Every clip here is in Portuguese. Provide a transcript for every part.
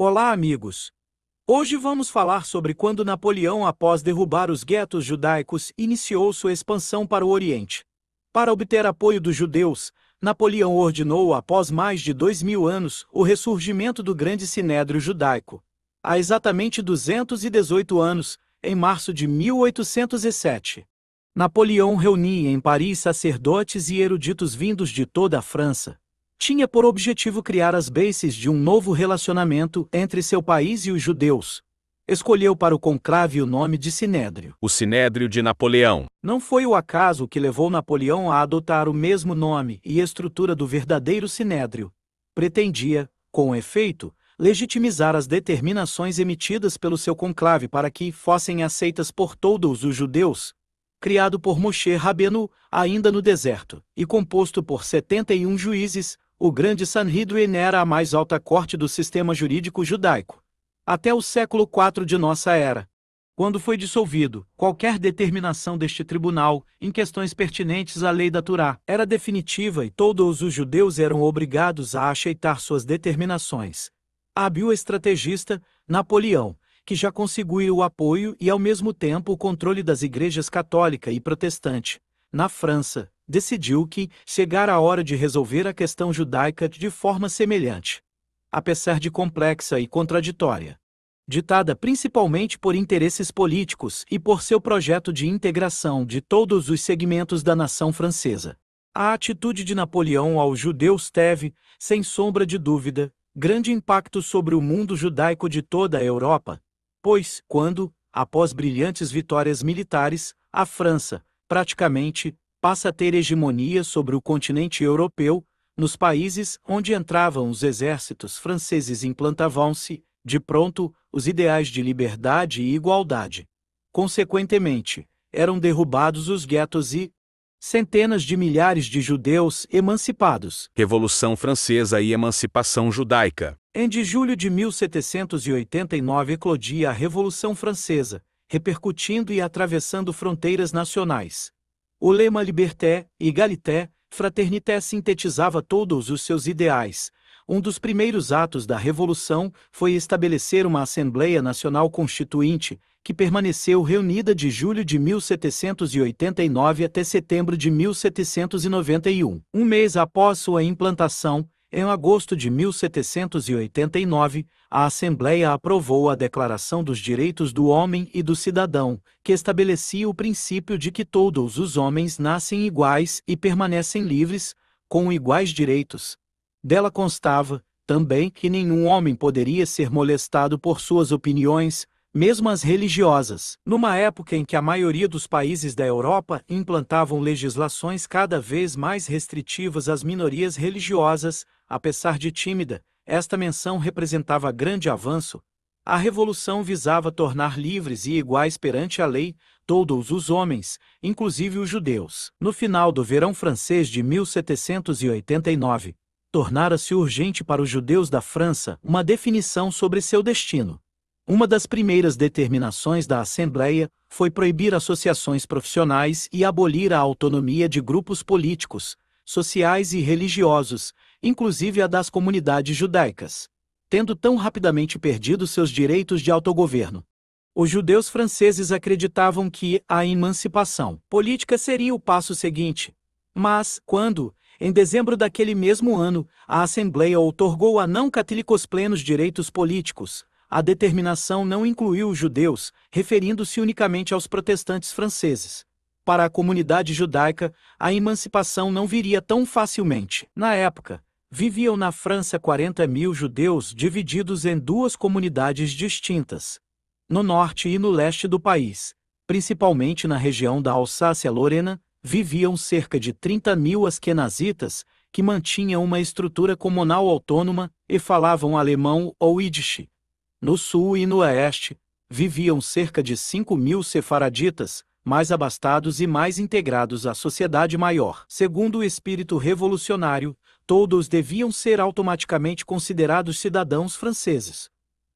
Olá, amigos! Hoje vamos falar sobre quando Napoleão, após derrubar os guetos judaicos, iniciou sua expansão para o Oriente. Para obter apoio dos judeus, Napoleão ordenou, após mais de 2000 anos, o ressurgimento do grande sinédrio judaico. Há exatamente 218 anos, em março de 1807. Napoleão reunia em Paris sacerdotes e eruditos vindos de toda a França. Tinha por objetivo criar as bases de um novo relacionamento entre seu país e os judeus. Escolheu para o conclave o nome de Sinédrio. O Sinédrio de Napoleão. Não foi o acaso que levou Napoleão a adotar o mesmo nome e estrutura do verdadeiro Sinédrio. Pretendia, com efeito, legitimizar as determinações emitidas pelo seu conclave para que fossem aceitas por todos os judeus. Criado por Moshe Rabbeinu, ainda no deserto, e composto por 71 juízes, o grande Sanhedrin era a mais alta corte do sistema jurídico judaico. Até o século IV de nossa era. Quando foi dissolvido, qualquer determinação deste tribunal, em questões pertinentes à lei da Torá, era definitiva e todos os judeus eram obrigados a aceitar suas determinações. Hábil estrategista, Napoleão, que já conseguiu o apoio e ao mesmo tempo o controle das igrejas católica e protestante, na França, decidiu que chegara a hora de resolver a questão judaica de forma semelhante. Apesar de complexa e contraditória, ditada principalmente por interesses políticos e por seu projeto de integração de todos os segmentos da nação francesa. A atitude de Napoleão aos judeus teve, sem sombra de dúvida, grande impacto sobre o mundo judaico de toda a Europa, pois, quando, após brilhantes vitórias militares, a França, praticamente, passa a ter hegemonia sobre o continente europeu, nos países onde entravam os exércitos franceses implantavam-se, de pronto, os ideais de liberdade e igualdade. Consequentemente, eram derrubados os guetos e centenas de milhares de judeus emancipados. Revolução Francesa e Emancipação Judaica. Em de julho de 1789 eclodia a Revolução Francesa, repercutindo e atravessando fronteiras nacionais. O lema Liberté, Égalité, Fraternité sintetizava todos os seus ideais. Um dos primeiros atos da Revolução foi estabelecer uma Assembleia Nacional Constituinte, que permaneceu reunida de julho de 1789 até setembro de 1791. Um mês após sua implantação, em agosto de 1789, a Assembleia aprovou a Declaração dos Direitos do Homem e do Cidadão, que estabelecia o princípio de que todos os homens nascem iguais e permanecem livres, com iguais direitos. Dela constava, também, que nenhum homem poderia ser molestado por suas opiniões, mesmo as religiosas. Numa época em que a maioria dos países da Europa implantavam legislações cada vez mais restritivas às minorias religiosas, apesar de tímida, esta menção representava grande avanço. A Revolução visava tornar livres e iguais perante a lei todos os homens, inclusive os judeus. No final do verão francês de 1789, tornara-se urgente para os judeus da França uma definição sobre seu destino. Uma das primeiras determinações da Assembleia foi proibir associações profissionais e abolir a autonomia de grupos políticos, sociais e religiosos, inclusive a das comunidades judaicas, tendo tão rapidamente perdido seus direitos de autogoverno. Os judeus franceses acreditavam que a emancipação política seria o passo seguinte. Mas, quando, em dezembro daquele mesmo ano, a Assembleia outorgou a não-católicos plenos direitos políticos, a determinação não incluiu os judeus, referindo-se unicamente aos protestantes franceses. Para a comunidade judaica, a emancipação não viria tão facilmente. Na época, viviam na França 40.000 judeus divididos em duas comunidades distintas. No norte e no leste do país, principalmente na região da Alsácia-Lorena, viviam cerca de 30.000 asquenazitas, que mantinham uma estrutura comunal autônoma e falavam alemão ou Yiddish. No sul e no oeste, viviam cerca de 5.000 sefaraditas, mais abastados e mais integrados à sociedade maior. Segundo o espírito revolucionário, todos deviam ser automaticamente considerados cidadãos franceses.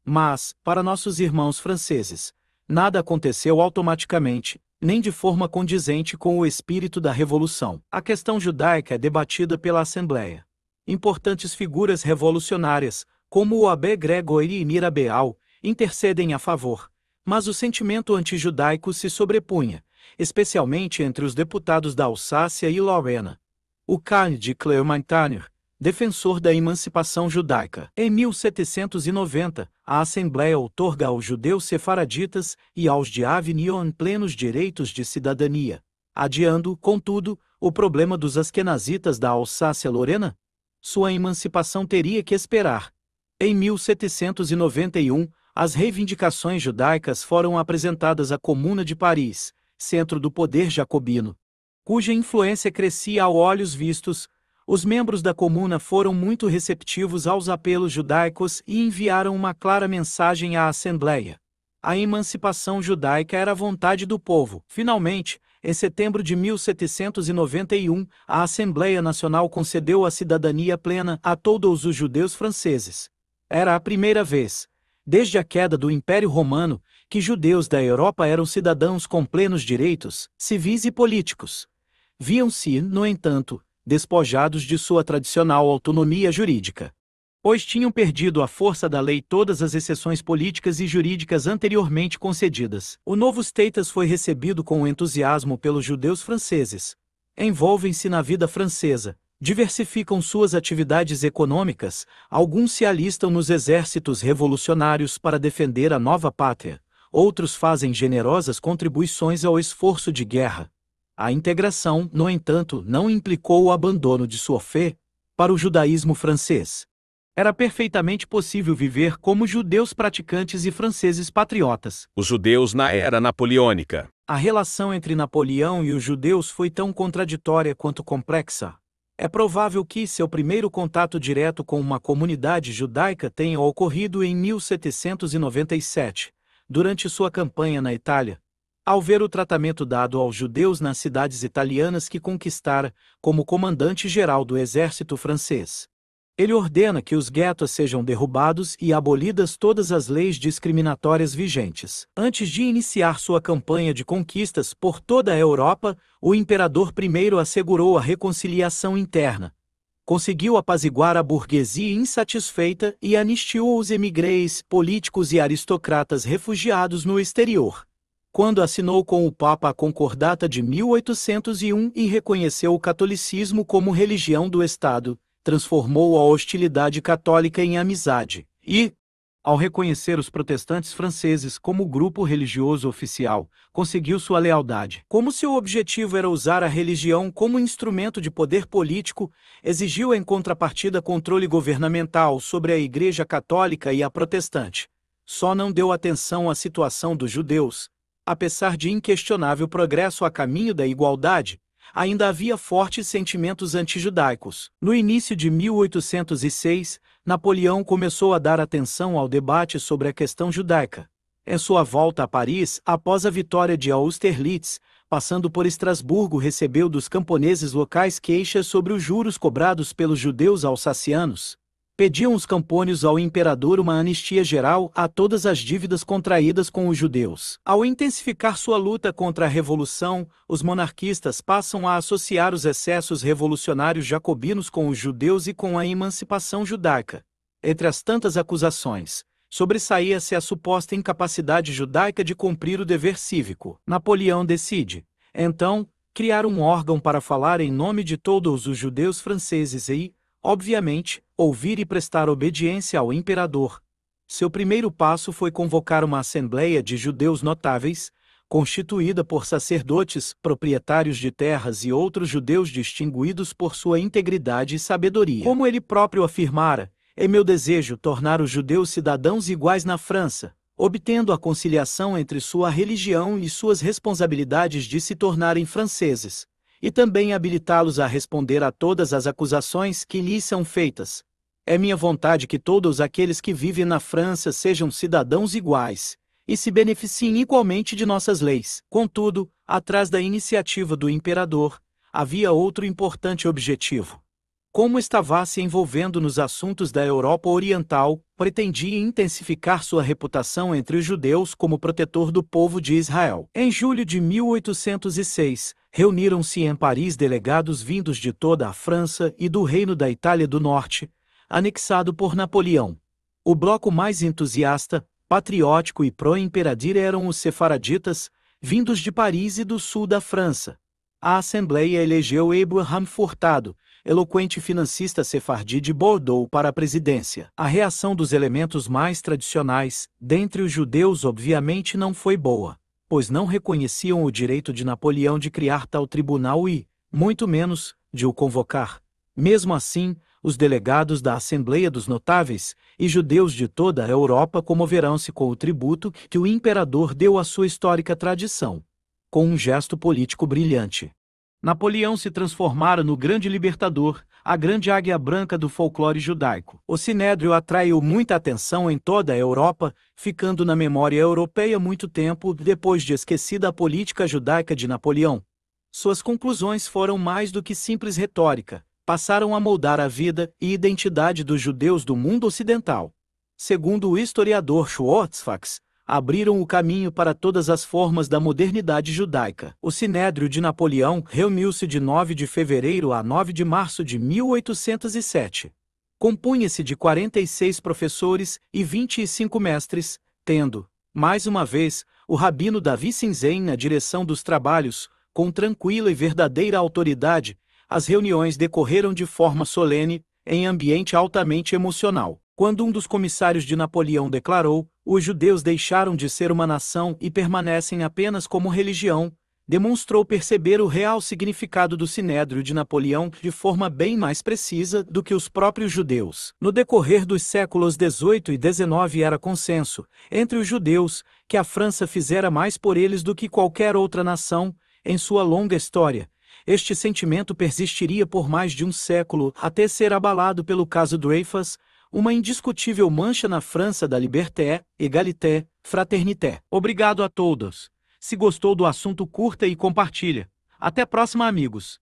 Mas, para nossos irmãos franceses, nada aconteceu automaticamente, nem de forma condizente com o espírito da Revolução. A questão judaica é debatida pela Assembleia. Importantes figuras revolucionárias, como o abbé Gregory Mirabeau, intercedem a favor, mas o sentimento antijudaico se sobrepunha, especialmente entre os deputados da Alsácia e Lorena. O Carl de Clermont-Tonnerre, defensor da emancipação judaica. Em 1790, a Assembleia outorga aos judeus sefaraditas e aos de Avignon plenos direitos de cidadania, adiando, contudo, o problema dos askenazitas da Alsácia-Lorena. Sua emancipação teria que esperar. Em 1791, as reivindicações judaicas foram apresentadas à Comuna de Paris, centro do poder jacobino, cuja influência crescia a olhos vistos. Os membros da Comuna foram muito receptivos aos apelos judaicos e enviaram uma clara mensagem à Assembleia. A emancipação judaica era a vontade do povo. Finalmente, em setembro de 1791, a Assembleia Nacional concedeu a cidadania plena a todos os judeus franceses. Era a primeira vez, desde a queda do Império Romano, que judeus da Europa eram cidadãos com plenos direitos, civis e políticos. Viam-se, no entanto, despojados de sua tradicional autonomia jurídica, pois tinham perdido à força da lei todas as exceções políticas e jurídicas anteriormente concedidas. O novo status foi recebido com entusiasmo pelos judeus franceses. Envolvem-se na vida francesa, diversificam suas atividades econômicas, alguns se alistam nos exércitos revolucionários para defender a nova pátria, outros fazem generosas contribuições ao esforço de guerra. A integração, no entanto, não implicou o abandono de sua fé para o judaísmo francês. Era perfeitamente possível viver como judeus praticantes e franceses patriotas. Os judeus na era napoleônica. A relação entre Napoleão e os judeus foi tão contraditória quanto complexa. É provável que seu primeiro contato direto com uma comunidade judaica tenha ocorrido em 1797, durante sua campanha na Itália. Ao ver o tratamento dado aos judeus nas cidades italianas que conquistara, como comandante-geral do exército francês, ele ordena que os guetos sejam derrubados e abolidas todas as leis discriminatórias vigentes. Antes de iniciar sua campanha de conquistas por toda a Europa, o imperador primeiro assegurou a reconciliação interna, conseguiu apaziguar a burguesia insatisfeita e anistiou os emigreis, políticos e aristocratas refugiados no exterior. Quando assinou com o Papa a Concordata de 1801 e reconheceu o catolicismo como religião do Estado, transformou a hostilidade católica em amizade, e, ao reconhecer os protestantes franceses como grupo religioso oficial, conseguiu sua lealdade. Como seu objetivo era usar a religião como instrumento de poder político, exigiu em contrapartida controle governamental sobre a Igreja Católica e a protestante. Só não deu atenção à situação dos judeus. Apesar de inquestionável progresso a caminho da igualdade, ainda havia fortes sentimentos antijudaicos. No início de 1806, Napoleão começou a dar atenção ao debate sobre a questão judaica. Em sua volta a Paris, após a vitória de Austerlitz, passando por Estrasburgo, recebeu dos camponeses locais queixas sobre os juros cobrados pelos judeus alsacianos. Pediam os campônios ao imperador uma anistia geral a todas as dívidas contraídas com os judeus. Ao intensificar sua luta contra a revolução, os monarquistas passam a associar os excessos revolucionários jacobinos com os judeus e com a emancipação judaica. Entre as tantas acusações, sobressaía-se a suposta incapacidade judaica de cumprir o dever cívico. Napoleão decide, então, criar um órgão para falar em nome de todos os judeus franceses e, obviamente, ouvir e prestar obediência ao imperador. Seu primeiro passo foi convocar uma assembleia de judeus notáveis, constituída por sacerdotes, proprietários de terras e outros judeus distinguidos por sua integridade e sabedoria. Como ele próprio afirmara, é meu desejo tornar os judeus cidadãos iguais na França, obtendo a conciliação entre sua religião e suas responsabilidades de se tornarem franceses, e também habilitá-los a responder a todas as acusações que lhes são feitas. É minha vontade que todos aqueles que vivem na França sejam cidadãos iguais, e se beneficiem igualmente de nossas leis. Contudo, atrás da iniciativa do imperador, havia outro importante objetivo. Como estava se envolvendo nos assuntos da Europa Oriental, pretendia intensificar sua reputação entre os judeus como protetor do povo de Israel. Em julho de 1806, reuniram-se em Paris delegados vindos de toda a França e do Reino da Itália do Norte, anexado por Napoleão. O bloco mais entusiasta, patriótico e pró-imperadir eram os sefaraditas, vindos de Paris e do sul da França. A Assembleia elegeu Abraham Furtado, eloquente financista sefardi de Bordeaux, para a presidência. A reação dos elementos mais tradicionais, dentre os judeus, obviamente não foi boa, pois não reconheciam o direito de Napoleão de criar tal tribunal e, muito menos, de o convocar. Mesmo assim, os delegados da Assembleia dos Notáveis e judeus de toda a Europa comoverão-se com o tributo que o imperador deu à sua histórica tradição. Com um gesto político brilhante, Napoleão se transformara no grande libertador, a grande águia branca do folclore judaico. O Sinédrio atraiu muita atenção em toda a Europa, ficando na memória europeia muito tempo depois de esquecida a política judaica de Napoleão. Suas conclusões foram mais do que simples retórica, passaram a moldar a vida e identidade dos judeus do mundo ocidental. Segundo o historiador Schwartzfax, abriram o caminho para todas as formas da modernidade judaica. O Sinédrio de Napoleão reuniu-se de 9 de fevereiro a 9 de março de 1807. Compunha-se de 46 professores e 25 mestres, tendo, mais uma vez, o rabino Davi Sinzen na direção dos trabalhos. Com tranquila e verdadeira autoridade, as reuniões decorreram de forma solene, em ambiente altamente emocional. Quando um dos comissários de Napoleão declarou: "Os judeus deixaram de ser uma nação e permanecem apenas como religião", demonstrou perceber o real significado do Sinédrio de Napoleão de forma bem mais precisa do que os próprios judeus. No decorrer dos séculos XVIII e XIX era consenso, entre os judeus, que a França fizera mais por eles do que qualquer outra nação em sua longa história. Este sentimento persistiria por mais de um século, até ser abalado pelo caso Dreyfus, uma indiscutível mancha na França da liberté, égalité, fraternité. Obrigado a todos. Se gostou do assunto, curta e compartilha. Até próxima, amigos.